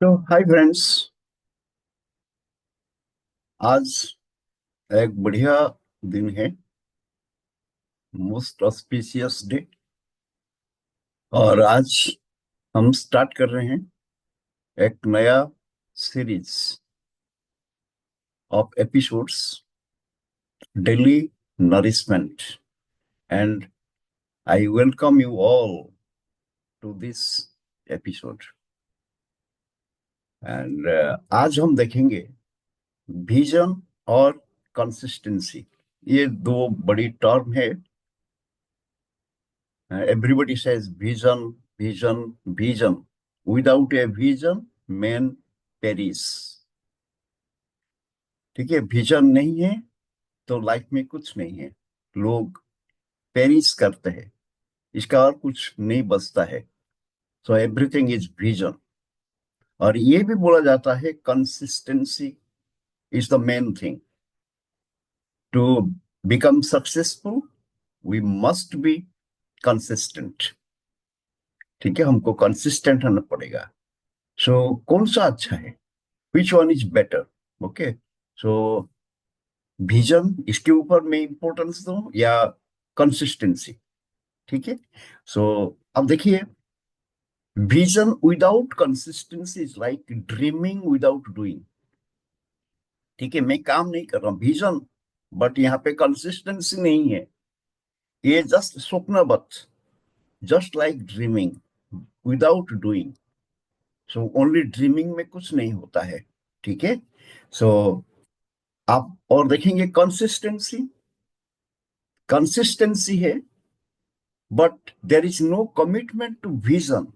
तो hi friends. आज एक बढ़िया दिन है। Most auspicious day. और आज हम स्टार्ट कर रहे हैं एक नया series of episodes, daily nourishment. And I welcome you all to this episode. And आज हम देखेंगे विजन और कंसिस्टेंसी। ये दो बड़ी टर्म है। Everybody says vision, vision, vision. Without a vision, men perish. ठीक है, विजन नहीं है तो लाइफ में कुछ नहीं है। लोग पेरिस करते हैं। इसका और कुछ नहीं बचता है। So everything is vision. और ये भी बोला जाता है consistency is the main thing. To become successful we must be consistent. ठीक है, हमको कंसिस्टेंट होना पड़ेगा। सो कौन सा अच्छा है? Which one is better? Okay. So vision, इसके ऊपर मैं इंपॉर्टेंस दूं या कंसिस्टेंसी? ठीक है। सो अब देखिए, vision without consistency is like dreaming without doing. ठीक है, मैं काम नहीं कर रहा हूं, विजन, बट यहाँ पे कंसिस्टेंसी नहीं है। ये जस्ट स्वप्नवत, just like dreaming without doing. So only dreaming में कुछ नहीं होता है। ठीक है। सो आप और देखेंगे कंसिस्टेंसी। कंसिस्टेंसी है but there is no commitment to vision.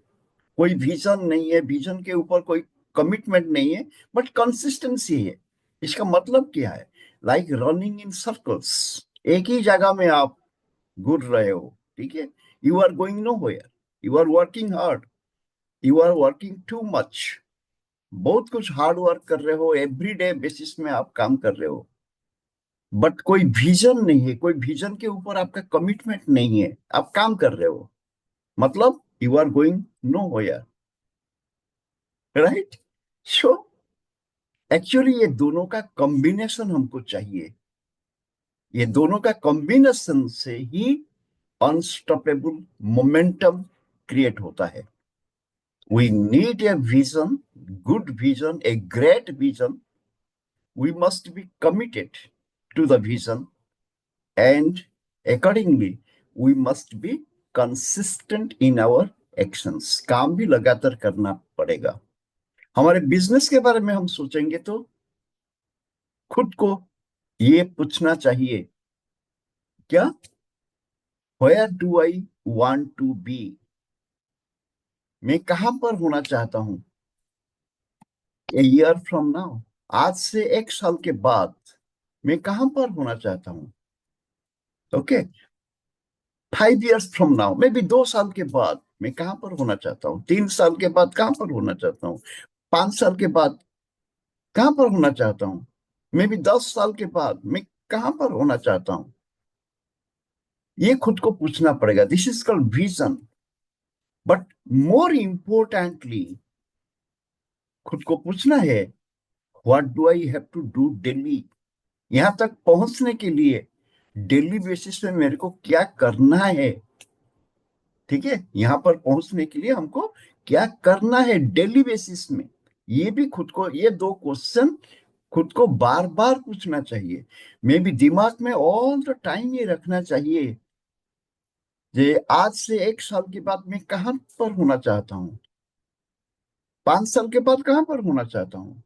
कोई विजन नहीं है, विजन के ऊपर कोई कमिटमेंट नहीं है, बट कंसिस्टेंसी है। इसका मतलब क्या है? Like running in circles. एक ही जगह में आप घूर रहे हो। ठीक है। You are going nowhere. You are working hard. You are working too much. बहुत कुछ हार्ड वर्क कर रहे हो, एवरी डे बेसिस में आप काम कर रहे हो, बट कोई विजन नहीं है। कोई विजन के ऊपर आपका कमिटमेंट नहीं है। आप काम कर रहे हो, मतलब you are going nowhere. Right. So actually ये दोनों का कॉम्बिनेशन हमको चाहिए। ये दोनों का कॉम्बिनेशन से ही अनस्टॉपेबल मोमेंटम क्रिएट होता है। We need a vision, good vision, a great vision. We must be committed to the vision, and accordingly we must be consistent in our actions। काम भी लगातार करना पड़ेगा। हमारे बिजनेस के बारे में हम सोचेंगे तो खुद को ये पूछना चाहिए, क्या where do I want to be? मैं कहां पर होना चाहता हूं ए ईयर फ्रॉम नाउ? आज से एक साल के बाद मैं कहां पर होना चाहता हूं? Okay. 5 years from now, may be 2 साल के बाद मैं कहां पर होना चाहता हूँ? 3 साल के बाद कहां पर होना चाहता हूँ? 5 साल के बाद कहां पर होना चाहता हूँ? मे बी 10 साल के बाद मैं कहां पर होना चाहता हूँ? ये खुद को पूछना पड़ेगा। This is called vision. But more importantly खुद को पूछना है, what do I have to do daily? यहां तक पहुंचने के लिए डेली बेसिस में मेरे को क्या करना है? ठीक है, यहां पर पहुंचने के लिए हमको क्या करना है डेली बेसिस में? ये भी खुद को, ये दो क्वेश्चन खुद को बार बार पूछना चाहिए। मे भी दिमाग में ऑल द टाइम ये रखना चाहिए कि आज से एक साल के बाद मैं कहां पर होना चाहता हूँ, 5 साल के बाद कहां पर होना चाहता हूँ।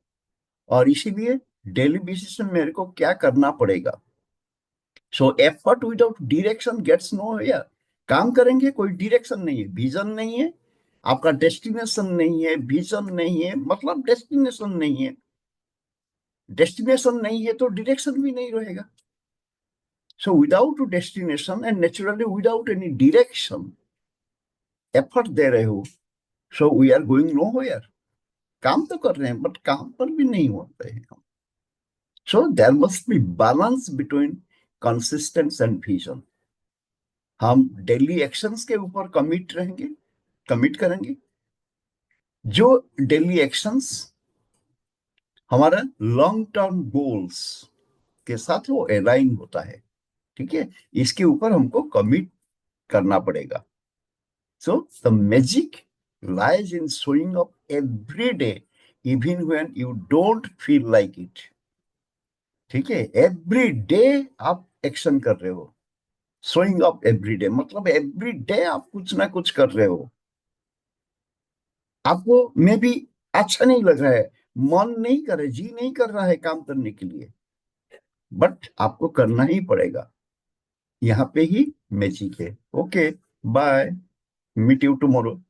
और इसीलिए डेली बेसिस में मेरे को क्या करना पड़ेगा। So effort without direction gets nowhere. काम करेंगे, कोई डायरेक्शन नहीं है, विजन नहीं है, आपका डेस्टिनेशन नहीं है, विजन नहीं है, मतलब डेस्टिनेशन नहीं है। डेस्टिनेशन नहीं है तो डायरेक्शन भी नहीं रहेगा। So without destination and naturally without any direction, effort दे रहे हो, so we are going nowhere. काम तो कर रहे हैं बट काम पर भी नहीं होते हैं हम। So there must be balance between consistence and vision. हम डेली एक्शंस के ऊपर कमिट रहेंगे, कमिट करेंगे, जो डेली एक्शंस हमारा लॉन्ग टर्म गोल्स के साथ वो अलाइन होता है, ठीक है, इसके ऊपर हमको कमिट करना पड़ेगा. So the magic lies in showing up every day even when you don't feel like it. ठीक है, एवरी डे आप एक्शन कर रहे हो. शोइंग अप एवरी डे मतलब एवरी डे आप कुछ ना कुछ कर रहे हो. आपको मे भी अच्छा नहीं लग रहा है, मन नहीं कर रहा, जी नहीं कर रहा है काम करने के लिए, बट आपको करना ही पड़ेगा. यहाँ पे ही मैजिक है. Okay, bye, meet you tomorrow.